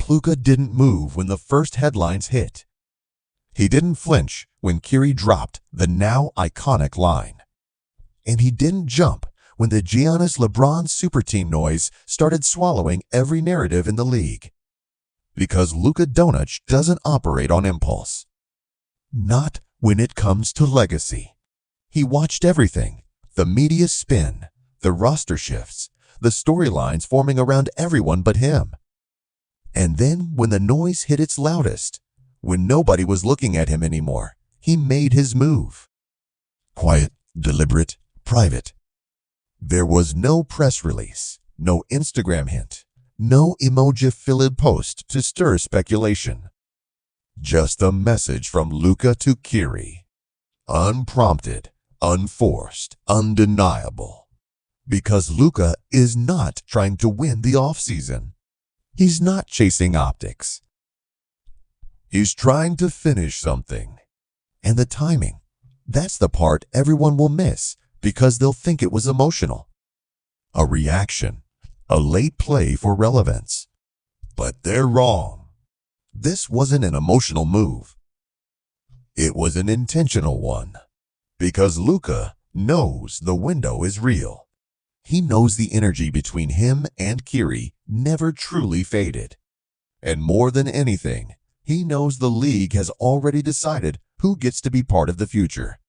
Luka didn't move when the first headlines hit. He didn't flinch when Kyrie dropped the now iconic line. And he didn't jump when the Giannis-LeBron superteam noise started swallowing every narrative in the league. Because Luka Doncic doesn't operate on impulse. Not when it comes to legacy. He watched everything: the media spin, the roster shifts, the storylines forming around everyone but him. And then when the noise hit its loudest, when nobody was looking at him anymore, he made his move. Quiet, deliberate, private. There was no press release, no Instagram hint, no emoji-filled post to stir speculation. Just a message from Luka to Kyrie. Unprompted, unforced, undeniable. Because Luka is not trying to win the offseason. He's not chasing optics. He's trying to finish something. And the timing, that's the part everyone will miss because they'll think it was emotional. A reaction, a late play for relevance. But they're wrong. This wasn't an emotional move. It was an intentional one. Because Luka knows the window is real. He knows the energy between him and Kyrie never truly faded. And more than anything, he knows the league has already decided who gets to be part of the future.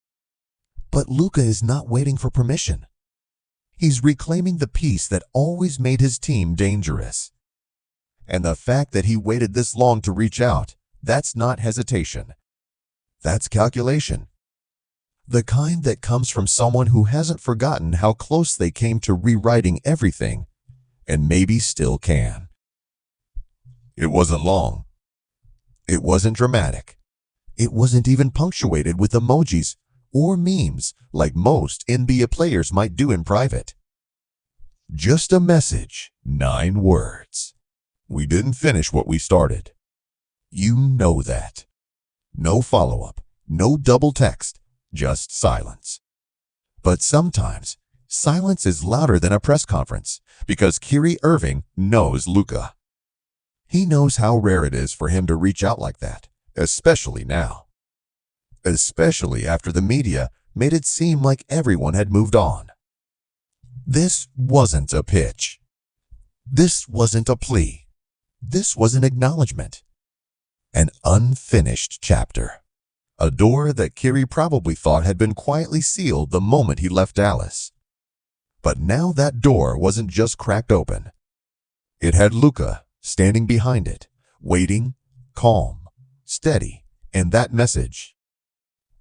But Luka is not waiting for permission. He's reclaiming the piece that always made his team dangerous. And the fact that he waited this long to reach out, that's not hesitation. That's calculation. The kind that comes from someone who hasn't forgotten how close they came to rewriting everything, and maybe still can. It wasn't long. It wasn't dramatic. It wasn't even punctuated with emojis or memes like most NBA players might do in private. Just a message, 9 words. We didn't finish what we started. You know that. No follow-up, no double text. Just silence. But sometimes, silence is louder than a press conference because Kyrie Irving knows Luka. He knows how rare it is for him to reach out like that, especially now. Especially after the media made it seem like everyone had moved on. This wasn't a pitch. This wasn't a plea. This was an acknowledgement. An unfinished chapter. A door that Kyrie probably thought had been quietly sealed the moment he left Dallas. But now that door wasn't just cracked open. It had Luka standing behind it, waiting, calm, steady, and that message.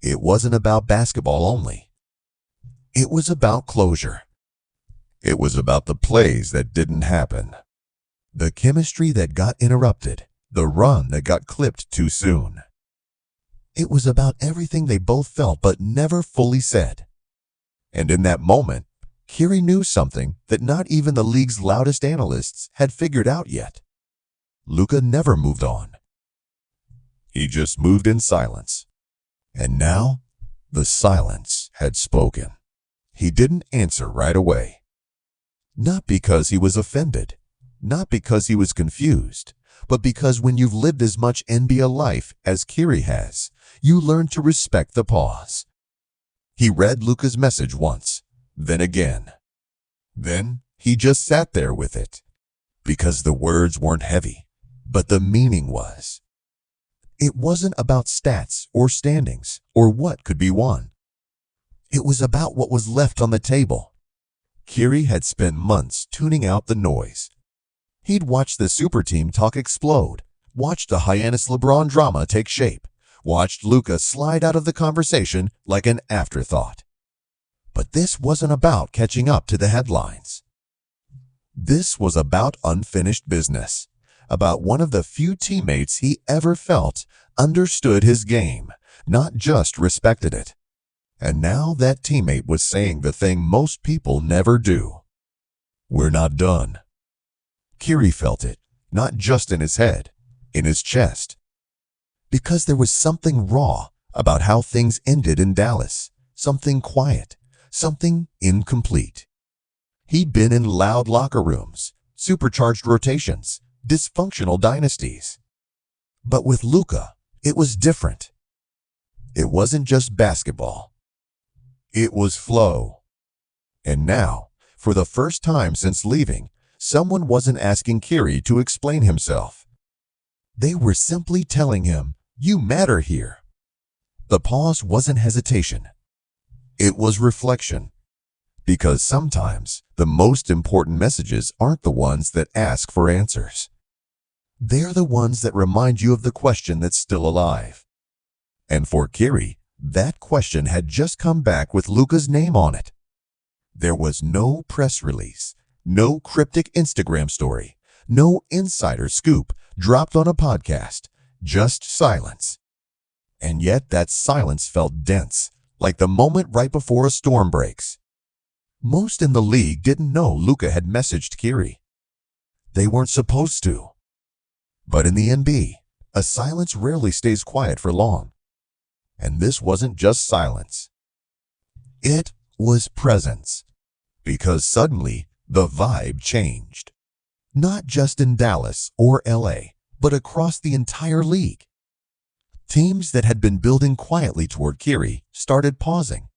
It wasn't about basketball only. It was about closure. It was about the plays that didn't happen. The chemistry that got interrupted, the run that got clipped too soon. It was about everything they both felt but never fully said. And in that moment, Kyrie knew something that not even the league's loudest analysts had figured out yet. Luka never moved on. He just moved in silence. And now, the silence had spoken. He didn't answer right away. Not because he was offended, not because he was confused, but because when you've lived as much NBA life as Kyrie has, you learn to respect the pause. He read Luka's message once, then again. Then he just sat there with it. Because the words weren't heavy, but the meaning was. It wasn't about stats or standings or what could be won. It was about what was left on the table. Kyrie had spent months tuning out the noise. He'd watched the superteam talk explode, watched the Giannis-LeBron drama take shape, watched Luka slide out of the conversation like an afterthought. But this wasn't about catching up to the headlines. This was about unfinished business, about one of the few teammates he ever felt understood his game, not just respected it. And now that teammate was saying the thing most people never do. We're not done. Kyrie felt it, not just in his head, in his chest. Because there was something raw about how things ended in Dallas, something quiet, something incomplete. He'd been in loud locker rooms, supercharged rotations, dysfunctional dynasties. But with Luka, it was different. It wasn't just basketball. It was flow. And now, for the first time since leaving, someone wasn't asking Kyrie to explain himself. They were simply telling him, "You matter here." The pause wasn't hesitation. It was reflection. Because sometimes the most important messages aren't the ones that ask for answers. They're the ones that remind you of the question that's still alive. And for Kyrie, that question had just come back with Luka's name on it. There was no press release, no cryptic Instagram story, no insider scoop dropped on a podcast, just silence. And yet that silence felt dense, like the moment right before a storm breaks. Most in the league didn't know Luka had messaged Kyrie. They weren't supposed to. But in the NBA, a silence rarely stays quiet for long. And this wasn't just silence. It was presence. Because suddenly, the vibe changed. Not just in Dallas or LA, but across the entire league. Teams that had been building quietly toward Kyrie started pausing.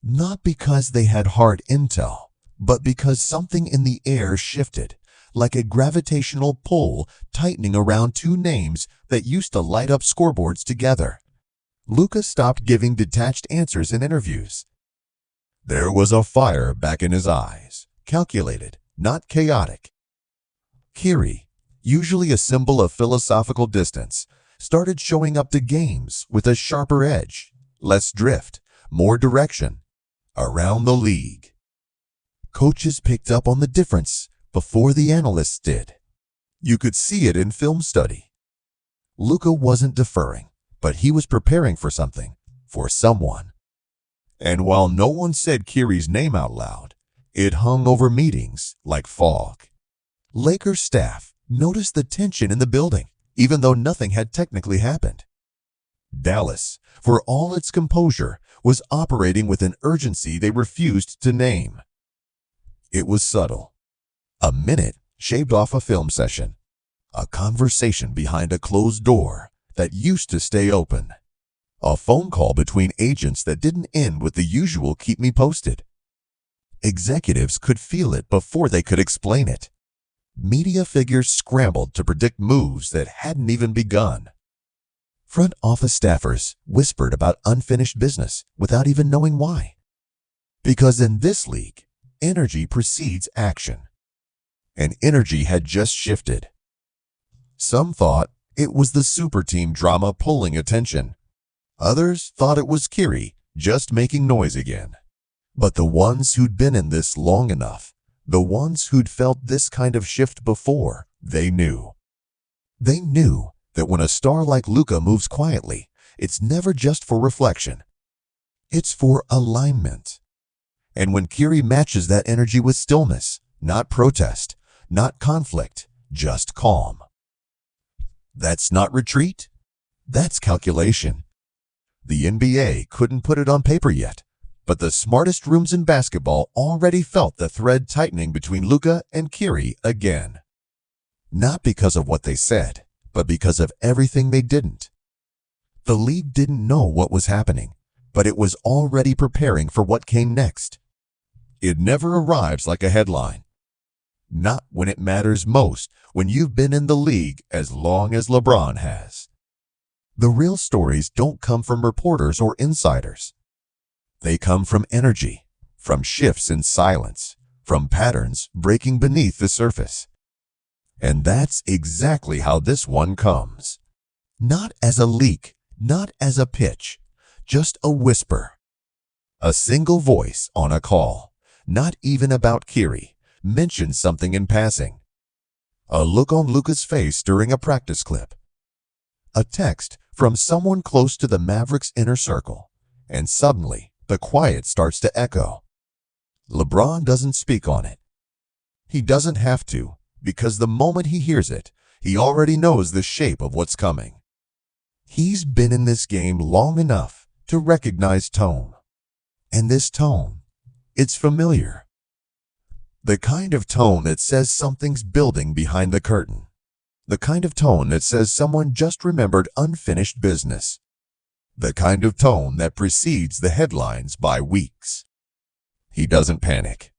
Not because they had hard intel, but because something in the air shifted, like a gravitational pull tightening around two names that used to light up scoreboards together. Luka stopped giving detached answers in interviews. There was a fire back in his eyes, calculated, not chaotic. Kyrie, usually a symbol of philosophical distance, started showing up to games with a sharper edge, less drift, more direction, around the league. Coaches picked up on the difference before the analysts did. You could see it in film study. Luka wasn't deferring, but he was preparing for something, for someone. And while no one said Kyrie's name out loud, it hung over meetings like fog. Lakers staff noticed the tension in the building, even though nothing had technically happened. Dallas, for all its composure, was operating with an urgency they refused to name. It was subtle. A minute shaved off a film session. A conversation behind a closed door that used to stay open. A phone call between agents that didn't end with the usual "keep me posted." Executives could feel it before they could explain it. Media figures scrambled to predict moves that hadn't even begun. Front office staffers whispered about unfinished business without even knowing why. Because in this league, energy precedes action. And energy had just shifted. Some thought it was the super team drama pulling attention. Others thought it was Kyrie just making noise again. But the ones who'd been in this long enough, the ones who'd felt this kind of shift before, they knew. They knew that when a star like Luka moves quietly, it's never just for reflection. It's for alignment. And when Kyrie matches that energy with stillness, not protest, not conflict, just calm. That's not retreat. That's calculation. The NBA couldn't put it on paper yet, but the smartest rooms in basketball already felt the thread tightening between Luka and Kyrie again. Not because of what they said, but because of everything they didn't. The league didn't know what was happening, but it was already preparing for what came next. It never arrives like a headline. Not when it matters most, when you've been in the league as long as LeBron has. The real stories don't come from reporters or insiders. They come from energy, from shifts in silence, from patterns breaking beneath the surface. And that's exactly how this one comes. Not as a leak, not as a pitch, just a whisper. A single voice on a call, not even about Kyrie, mentioned something in passing. A look on Luka's face during a practice clip. A text from someone close to the Mavericks' inner circle, and suddenly the quiet starts to echo. LeBron doesn't speak on it. He doesn't have to, because the moment he hears it, he already knows the shape of what's coming. He's been in this game long enough to recognize tone. And this tone, it's familiar. The kind of tone that says something's building behind the curtain. The kind of tone that says someone just remembered unfinished business. The kind of tone that precedes the headlines by weeks. He doesn't panic.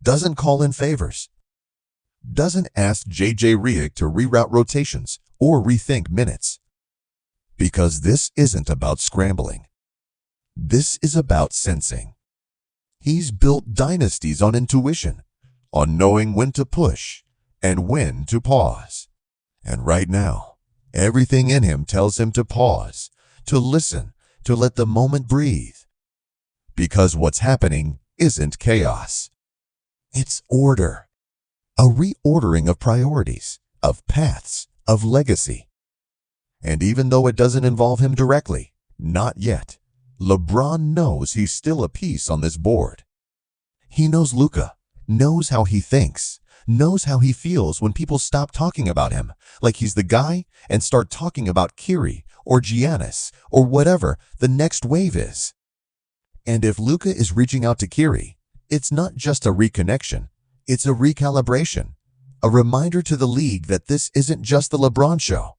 Doesn't call in favors. Doesn't ask J.J. Redick to reroute rotations or rethink minutes. Because this isn't about scrambling. This is about sensing. He's built dynasties on intuition, on knowing when to push and when to pause. And right now, everything in him tells him to pause, to listen, to let the moment breathe. Because what's happening isn't chaos. It's order. A reordering of priorities, of paths, of legacy. And even though it doesn't involve him directly, not yet, LeBron knows he's still a piece on this board. He knows Luka, knows how he thinks, knows how he feels when people stop talking about him like he's the guy and start talking about Kyrie or Giannis or whatever the next wave is. And if Luka is reaching out to Kyrie, it's not just a reconnection, it's a recalibration, a reminder to the league that this isn't just the LeBron show,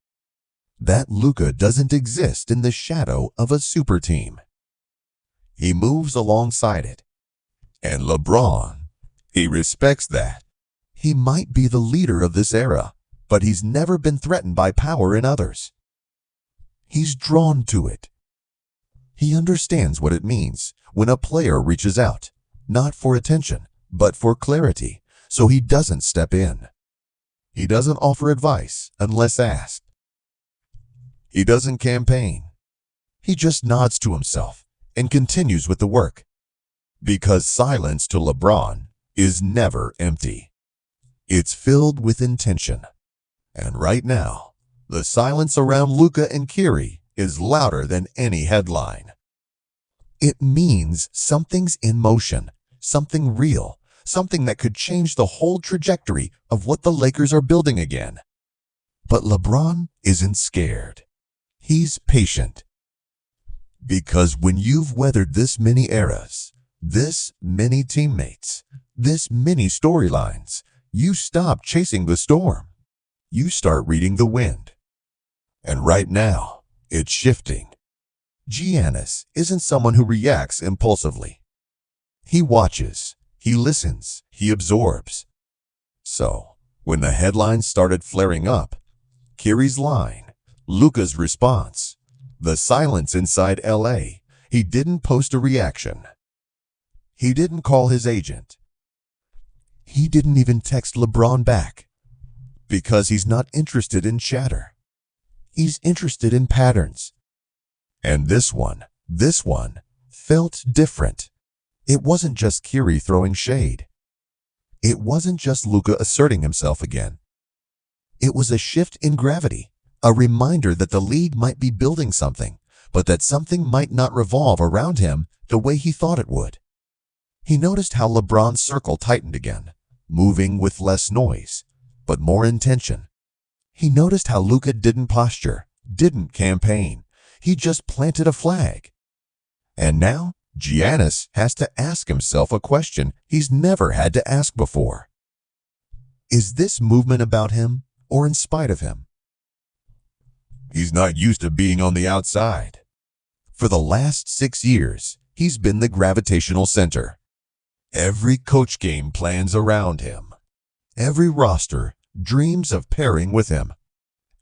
that Luka doesn't exist in the shadow of a super team. He moves alongside it. And LeBron, he respects that. He might be the leader of this era, but he's never been threatened by power in others. He's drawn to it. He understands what it means when a player reaches out, not for attention, but for clarity, so he doesn't step in. He doesn't offer advice unless asked. He doesn't campaign. He just nods to himself and continues with the work. Because silence to LeBron is never empty. It's filled with intention. And right now, the silence around Luka and Kyrie is louder than any headline. It means something's in motion, something real, something that could change the whole trajectory of what the Lakers are building again. But LeBron isn't scared. He's patient. Because when you've weathered this many eras, this many teammates, this many storylines, you stop chasing the storm. You start reading the wind. And right now, it's shifting. Giannis isn't someone who reacts impulsively. He watches, he listens, he absorbs. So, when the headlines started flaring up, Kyrie's line, Luka's response, the silence inside LA, he didn't post a reaction. He didn't call his agent. He didn't even text LeBron back. Because he's not interested in chatter. He's interested in patterns. And this one felt different. It wasn't just Kyrie throwing shade. It wasn't just Luka asserting himself again. It was a shift in gravity, a reminder that the league might be building something, but that something might not revolve around him the way he thought it would. He noticed how LeBron's circle tightened again, moving with less noise, but more intention. He noticed how Luka didn't posture, didn't campaign. He just planted a flag. And now, Giannis has to ask himself a question he's never had to ask before. Is this movement about him or in spite of him? He's not used to being on the outside. For the last 6 years, he's been the gravitational center. Every coach game plans around him. Every roster dreams of pairing with him.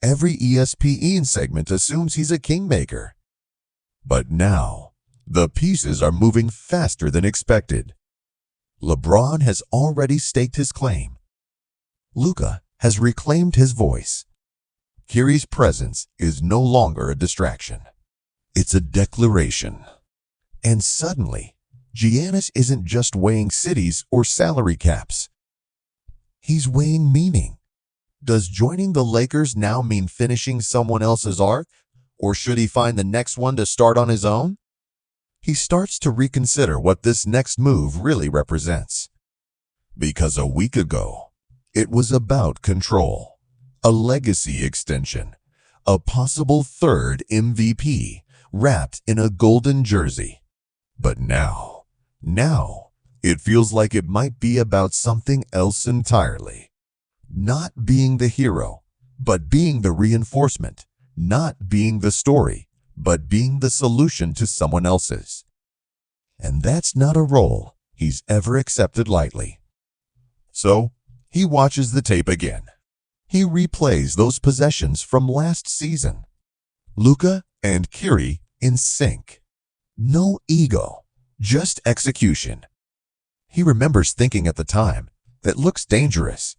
Every ESPN segment assumes he's a kingmaker. But now, the pieces are moving faster than expected. LeBron has already staked his claim. Luka has reclaimed his voice. Kyrie's presence is no longer a distraction. It's a declaration. And suddenly, Giannis isn't just weighing cities or salary caps. He's weighing meaning. Does joining the Lakers now mean finishing someone else's arc? Or should he find the next one to start on his own? He starts to reconsider what this next move really represents. Because a week ago, it was about control, a legacy extension, a possible third MVP wrapped in a golden jersey. But now, it feels like it might be about something else entirely. Not being the hero, but being the reinforcement, not being the story, but being the solution to someone else's. And that's not a role he's ever accepted lightly. So, he watches the tape again. He replays those possessions from last season. Luka and Kyrie in sync. No ego, just execution. He remembers thinking at the time, that looks dangerous.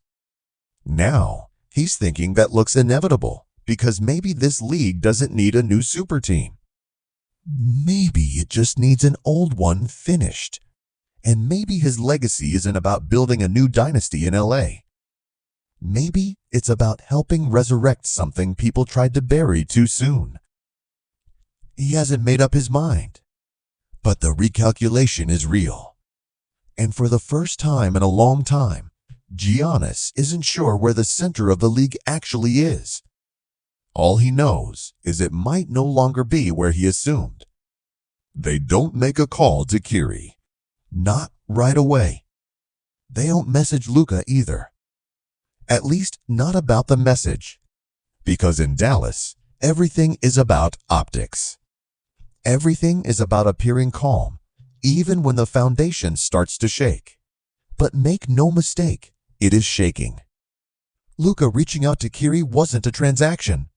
Now, he's thinking that looks inevitable, because maybe this league doesn't need a new super team. Maybe it just needs an old one finished. And maybe his legacy isn't about building a new dynasty in LA. Maybe it's about helping resurrect something people tried to bury too soon. He hasn't made up his mind. But the recalculation is real. And for the first time in a long time, Giannis isn't sure where the center of the league actually is. All he knows is it might no longer be where he assumed. They don't make a call to Kyrie. Not right away. They don't message Luka either. At least not about the message. Because in Dallas, everything is about optics. Everything is about appearing calm, even when the foundation starts to shake. But make no mistake, it is shaking. Luka reaching out to Kyrie wasn't a transaction.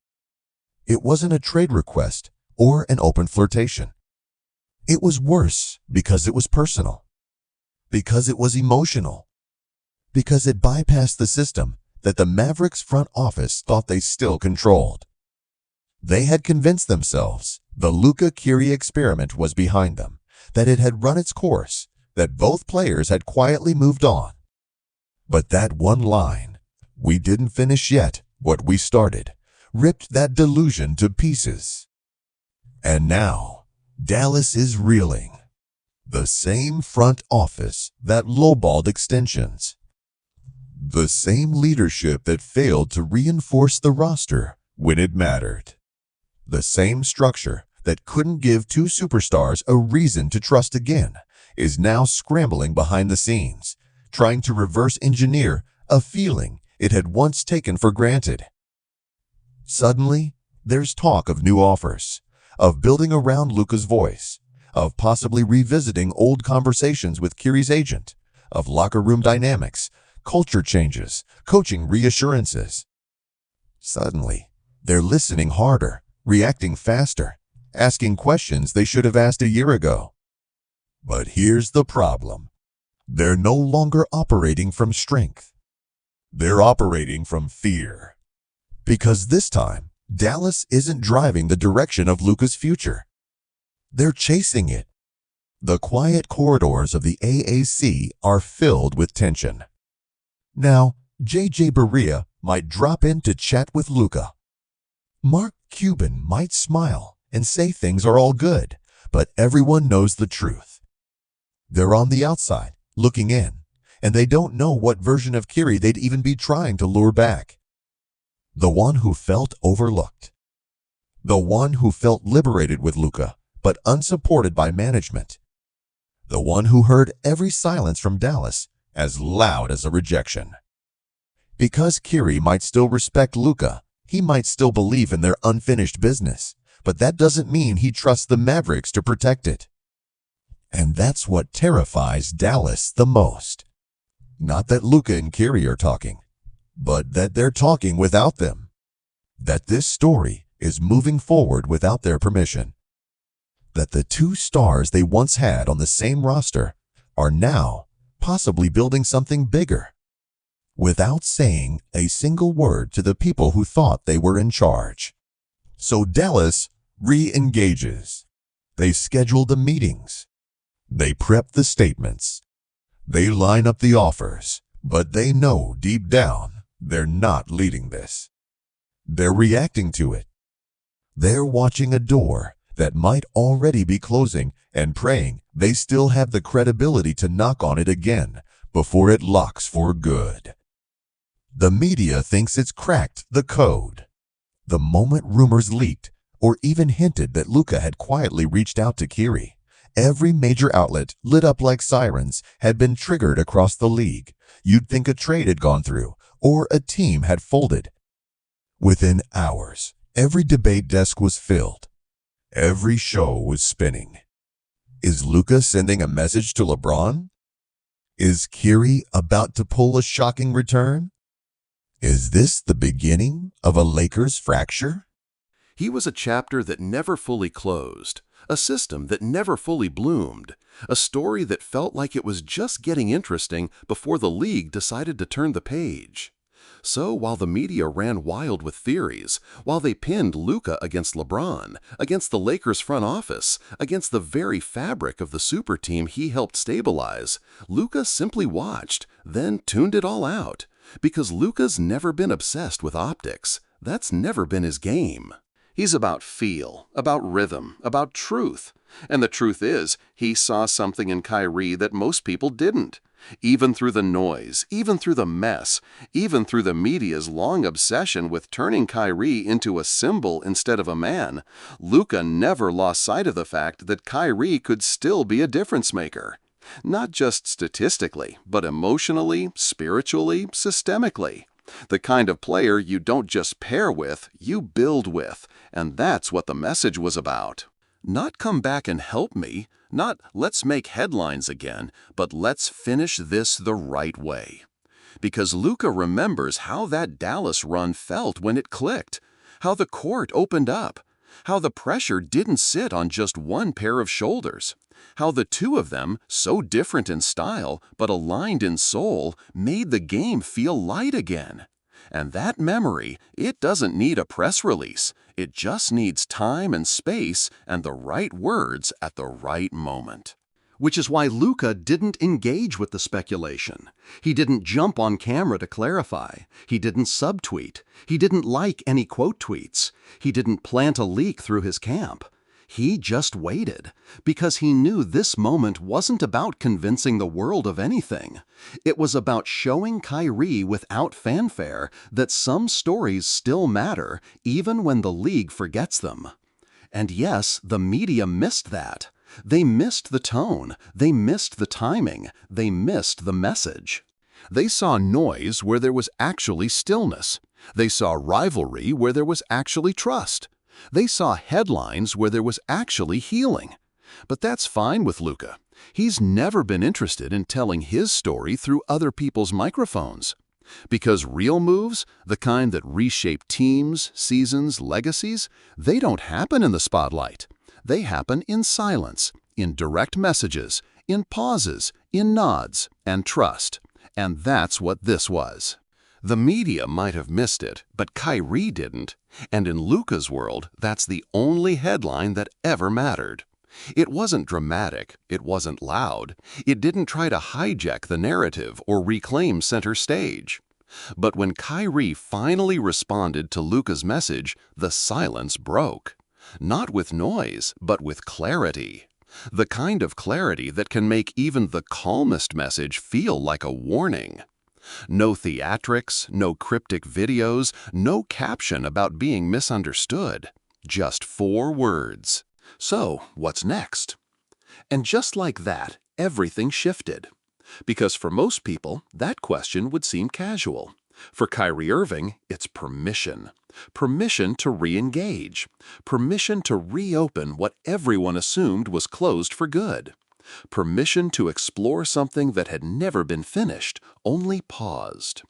It wasn't a trade request or an open flirtation. It was worse because it was personal. Because it was emotional. Because it bypassed the system that the Mavericks front office thought they still controlled. They had convinced themselves the Luka-Kyrie experiment was behind them, that it had run its course, that both players had quietly moved on. But that one line, "We didn't finish yet what we started," ripped that delusion to pieces. And now, Dallas is reeling. The same front office that lowballed extensions. The same leadership that failed to reinforce the roster when it mattered. The same structure that couldn't give two superstars a reason to trust again is now scrambling behind the scenes, trying to reverse engineer a feeling it had once taken for granted. Suddenly, there's talk of new offers, of building around Luka's voice, of possibly revisiting old conversations with Kyrie's agent, of locker room dynamics, culture changes, coaching reassurances. Suddenly, they're listening harder, reacting faster, asking questions they should have asked a year ago. But here's the problem. They're no longer operating from strength. They're operating from fear. Because this time, Dallas isn't driving the direction of Luka's future. They're chasing it. The quiet corridors of the AAC are filled with tension. Now, JJ Barea might drop in to chat with Luka. Mark Cuban might smile and say things are all good, but everyone knows the truth. They're on the outside, looking in, and they don't know what version of Kyrie they'd even be trying to lure back. The one who felt overlooked. The one who felt liberated with Luka, but unsupported by management. The one who heard every silence from Dallas as loud as a rejection. Because Kyrie might still respect Luka, he might still believe in their unfinished business, but that doesn't mean he trusts the Mavericks to protect it. And that's what terrifies Dallas the most. Not that Luka and Kyrie are talking, but that they're talking without them. That this story is moving forward without their permission. That the two stars they once had on the same roster are now possibly building something bigger, without saying a single word to the people who thought they were in charge. So Dallas re-engages. They schedule the meetings. They prep the statements. They line up the offers, but they know deep down they're not leading this. They're reacting to it. They're watching a door that might already be closing and praying they still have the credibility to knock on it again before it locks for good. The media thinks it's cracked the code. The moment rumors leaked or even hinted that Luka had quietly reached out to Kyrie, every major outlet lit up like sirens had been triggered across the league. You'd think a trade had gone through or a team had folded. Within hours, every debate desk was filled. Every show was spinning. Is Luka sending a message to LeBron? Is Kyrie about to pull a shocking return? Is this the beginning of a Lakers fracture? He was a chapter that never fully closed, a system that never fully bloomed, a story that felt like it was just getting interesting before the league decided to turn the page. So while the media ran wild with theories, while they pinned Luka against LeBron, against the Lakers front office, against the very fabric of the super team he helped stabilize, Luka simply watched, then tuned it all out. Because Luka's never been obsessed with optics. That's never been his game. He's about feel, about rhythm, about truth. And the truth is, he saw something in Kyrie that most people didn't. Even through the noise, even through the mess, even through the media's long obsession with turning Kyrie into a symbol instead of a man, Luka never lost sight of the fact that Kyrie could still be a difference maker. Not just statistically, but emotionally, spiritually, systemically. The kind of player you don't just pair with, you build with, and that's what the message was about. Not come back and help me, not let's make headlines again, but let's finish this the right way. Because Luka remembers how that Dallas run felt when it clicked, how the court opened up, how the pressure didn't sit on just one pair of shoulders, how the two of them, so different in style but aligned in soul, made the game feel light again. And that memory, it doesn't need a press release. It just needs time and space and the right words at the right moment. Which is why Luka didn't engage with the speculation. He didn't jump on camera to clarify. He didn't subtweet. He didn't like any quote tweets. He didn't plant a leak through his camp. He just waited, because he knew this moment wasn't about convincing the world of anything. It was about showing Kyrie without fanfare that some stories still matter, even when the league forgets them. And yes, the media missed that. They missed the tone, they missed the timing, they missed the message. They saw noise where there was actually stillness. They saw rivalry where there was actually trust. They saw headlines where there was actually healing. But that's fine with Luka. He's never been interested in telling his story through other people's microphones. Because real moves, the kind that reshape teams, seasons, legacies, they don't happen in the spotlight. They happen in silence, in direct messages, in pauses, in nods, and trust. And that's what this was. The media might have missed it, but Kyrie didn't. And in Luka's world, that's the only headline that ever mattered. It wasn't dramatic, it wasn't loud, it didn't try to hijack the narrative or reclaim center stage. But when Kyrie finally responded to Luka's message, the silence broke. Not with noise, but with clarity. The kind of clarity that can make even the calmest message feel like a warning. No theatrics, no cryptic videos, no caption about being misunderstood. Just 4 words. So, what's next? And just like that, everything shifted. Because for most people, that question would seem casual. For Kyrie Irving, it's permission. Permission to re-engage. Permission to reopen what everyone assumed was closed for good. Permission to explore something that had never been finished, only paused.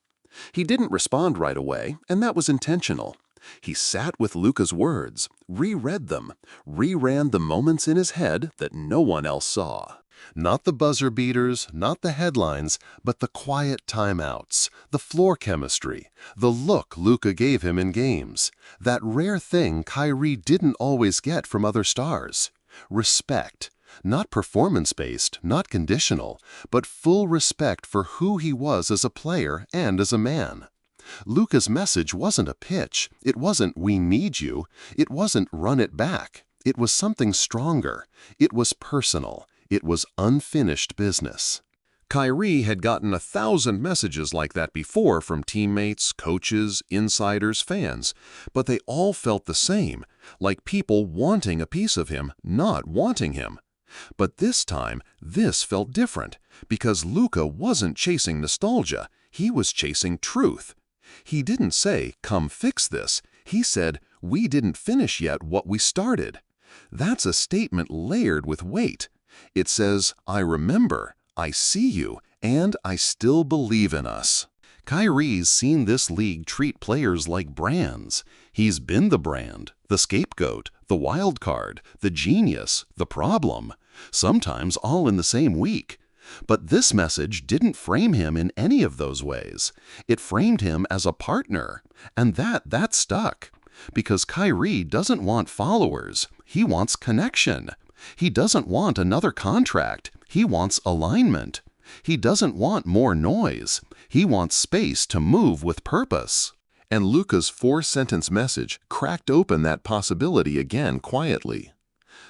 He didn't respond right away, and that was intentional. He sat with Luka's words, reread them, reran the moments in his head that no one else saw. Not the buzzer beaters, not the headlines, but the quiet timeouts, the floor chemistry, the look Luka gave him in games, that rare thing Kyrie didn't always get from other stars. Respect. Not performance-based, not conditional, but full respect for who he was as a player and as a man. Luka's message wasn't a pitch. It wasn't, "we need you." It wasn't, "run it back." It was something stronger. It was personal. It was unfinished business. Kyrie had gotten 1,000 messages like that before from teammates, coaches, insiders, fans, but they all felt the same, like people wanting a piece of him, not wanting him. But this time, this felt different, because Luka wasn't chasing nostalgia, he was chasing truth. He didn't say, "Come fix this." He said, "We didn't finish yet what we started." That's a statement layered with weight. It says, "I remember, I see you, and I still believe in us." Kyrie's seen this league treat players like brands. He's been the brand, the scapegoat, the wild card, the genius, the problem, sometimes all in the same week. But this message didn't frame him in any of those ways. It framed him as a partner, and that stuck. Because Kyrie doesn't want followers, he wants connection. He doesn't want another contract, he wants alignment. He doesn't want more noise, he wants space to move with purpose. And Luka's four-sentence message cracked open that possibility again quietly.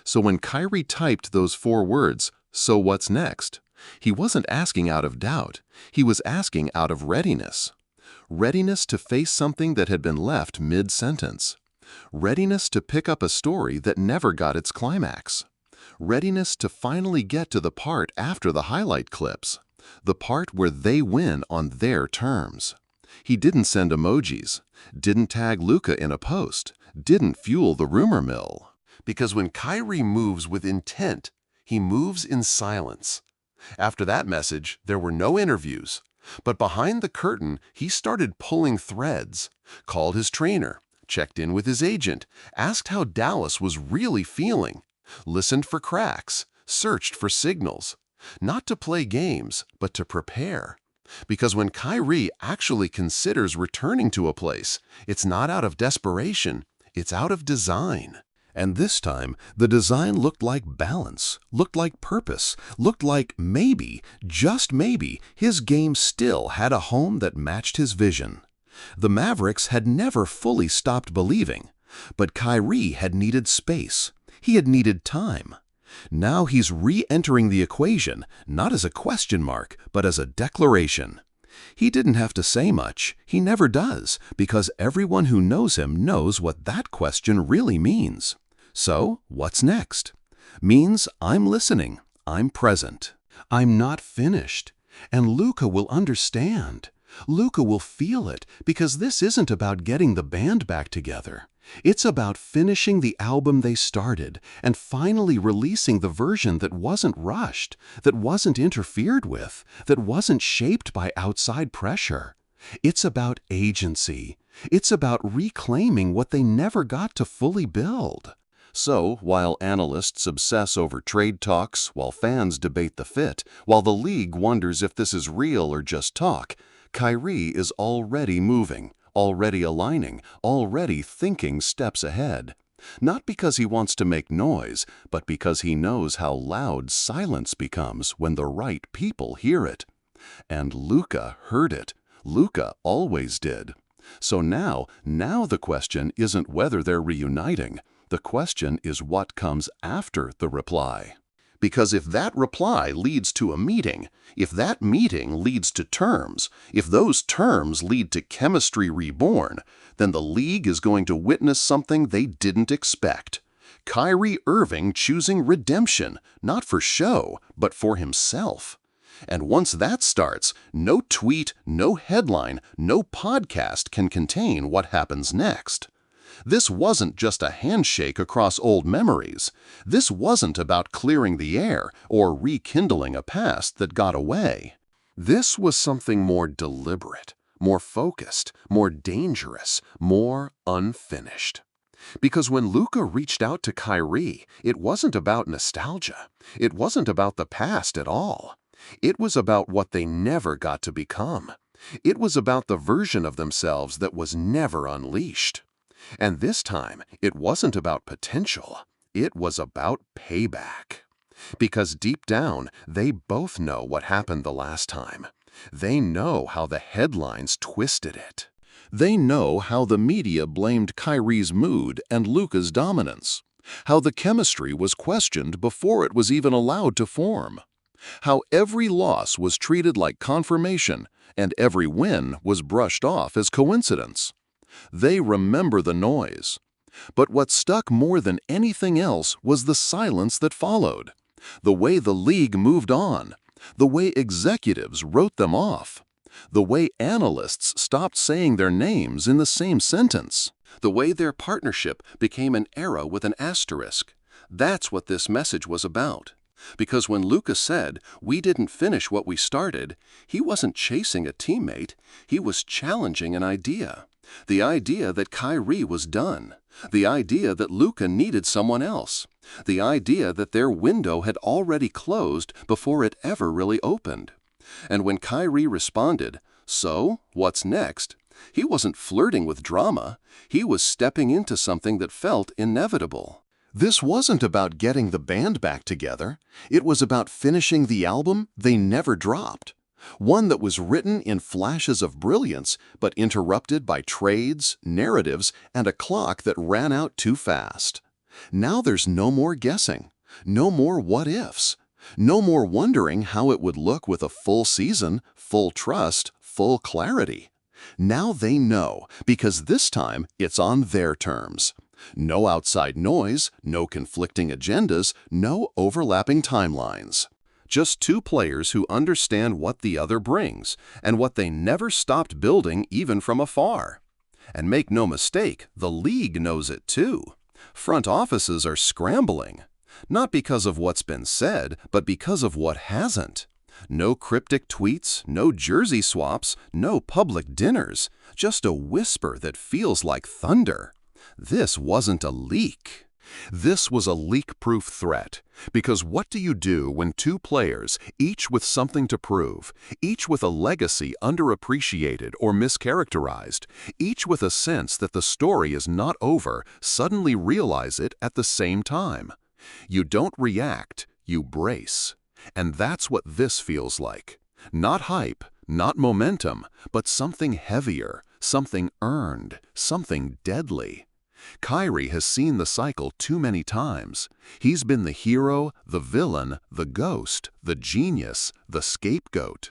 So when Kyrie typed those 4 words, "So what's next?" he wasn't asking out of doubt, he was asking out of readiness. Readiness to face something that had been left mid-sentence. Readiness to pick up a story that never got its climax. Readiness to finally get to the part after the highlight clips, the part where they win on their terms. He didn't send emojis, didn't tag Luka in a post, didn't fuel the rumor mill. Because when Kyrie moves with intent, he moves in silence. After that message, there were no interviews. But behind the curtain, he started pulling threads, called his trainer, checked in with his agent, asked how Dallas was really feeling, listened for cracks, searched for signals. Not to play games, but to prepare. Because when Kyrie actually considers returning to a place, it's not out of desperation, it's out of design. And this time, the design looked like balance, looked like purpose, looked like maybe, just maybe, his game still had a home that matched his vision. The Mavericks had never fully stopped believing, but Kyrie had needed space. He had needed time. Now he's re-entering the equation, not as a question mark, but as a declaration. He didn't have to say much. He never does, because everyone who knows him knows what that question really means. So, what's next? Means I'm listening, I'm present, I'm not finished. And Luka will understand. Luka will feel it, because this isn't about getting the band back together. It's about finishing the album they started and finally releasing the version that wasn't rushed, that wasn't interfered with, that wasn't shaped by outside pressure. It's about agency. It's about reclaiming what they never got to fully build. So, while analysts obsess over trade talks, while fans debate the fit, while the league wonders if this is real or just talk, Kyrie is already moving, already aligning, already thinking steps ahead. Not because he wants to make noise, but because he knows how loud silence becomes when the right people hear it. And Luka heard it. Luka always did. So now the question isn't whether they're reuniting. The question is what comes after the reply. Because if that reply leads to a meeting, if that meeting leads to terms, if those terms lead to chemistry reborn, then the league is going to witness something they didn't expect. Kyrie Irving choosing redemption, not for show, but for himself. And once that starts, no tweet, no headline, no podcast can contain what happens next. This wasn't just a handshake across old memories. This wasn't about clearing the air or rekindling a past that got away. This was something more deliberate, more focused, more dangerous, more unfinished. Because when Luka reached out to Kyrie, it wasn't about nostalgia. It wasn't about the past at all. It was about what they never got to become. It was about the version of themselves that was never unleashed. And this time, it wasn't about potential. It was about payback. Because deep down, they both know what happened the last time. They know how the headlines twisted it. They know how the media blamed Kyrie's mood and Luka's dominance. How the chemistry was questioned before it was even allowed to form. How every loss was treated like confirmation and every win was brushed off as coincidence. They remember the noise. But what stuck more than anything else was the silence that followed. The way the league moved on. The way executives wrote them off. The way analysts stopped saying their names in the same sentence. The way their partnership became an era with an asterisk. That's what this message was about. Because when Luka said, "We didn't finish what we started," he wasn't chasing a teammate, he was challenging an idea. The idea that Kyrie was done. The idea that Luka needed someone else. The idea that their window had already closed before it ever really opened. And when Kyrie responded, "So, what's next?" he wasn't flirting with drama, he was stepping into something that felt inevitable. This wasn't about getting the band back together, it was about finishing the album they never dropped. One that was written in flashes of brilliance, but interrupted by trades, narratives, and a clock that ran out too fast. Now there's no more guessing, no more what-ifs, no more wondering how it would look with a full season, full trust, full clarity. Now they know, because this time it's on their terms. No outside noise, no conflicting agendas, no overlapping timelines. Just two players who understand what the other brings, and what they never stopped building even from afar. And make no mistake, the league knows it too. Front offices are scrambling. Not because of what's been said, but because of what hasn't. No cryptic tweets, no jersey swaps, no public dinners, just a whisper that feels like thunder. This wasn't a leak. This was a leak-proof threat. Because what do you do when two players, each with something to prove, each with a legacy underappreciated or mischaracterized, each with a sense that the story is not over, suddenly realize it at the same time? You don't react, you brace. And that's what this feels like. Not hype, not momentum, but something heavier, something earned, something deadly. Kyrie has seen the cycle too many times. He's been the hero, the villain, the ghost, the genius, the scapegoat.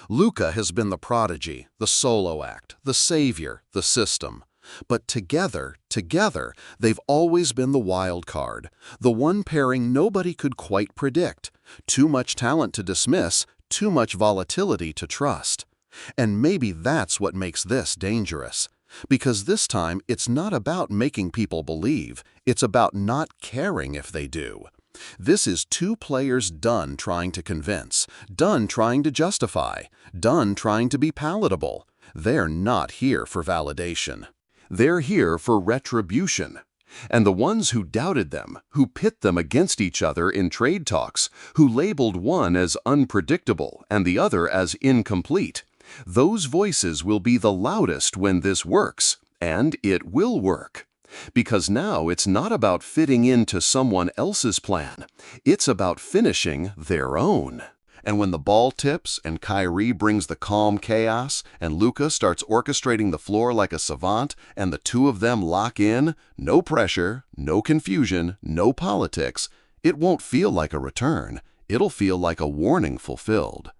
Luka has been the prodigy, the solo act, the savior, the system. But together, they've always been the wild card, the one pairing nobody could quite predict. Too much talent to dismiss, too much volatility to trust. And maybe that's what makes this dangerous. Because this time, it's not about making people believe, it's about not caring if they do. This is two players done trying to convince, done trying to justify, done trying to be palatable. They're not here for validation. They're here for retribution. And the ones who doubted them, who pit them against each other in trade talks, who labeled one as unpredictable and the other as incomplete, those voices will be the loudest when this works, and it will work. Because now it's not about fitting into someone else's plan, it's about finishing their own. And when the ball tips and Kyrie brings the calm chaos and Luka starts orchestrating the floor like a savant and the two of them lock in, no pressure, no confusion, no politics, it won't feel like a return, it'll feel like a warning fulfilled.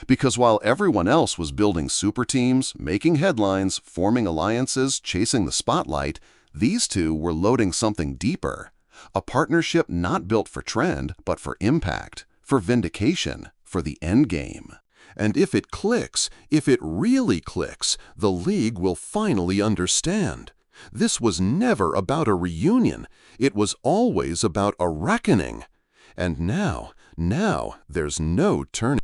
Because while everyone else was building super teams, making headlines, forming alliances, chasing the spotlight, these two were loading something deeper. A partnership not built for trend, but for impact, for vindication, for the end game. And if it clicks, if it really clicks, the league will finally understand. This was never about a reunion. It was always about a reckoning. And now there's no turning.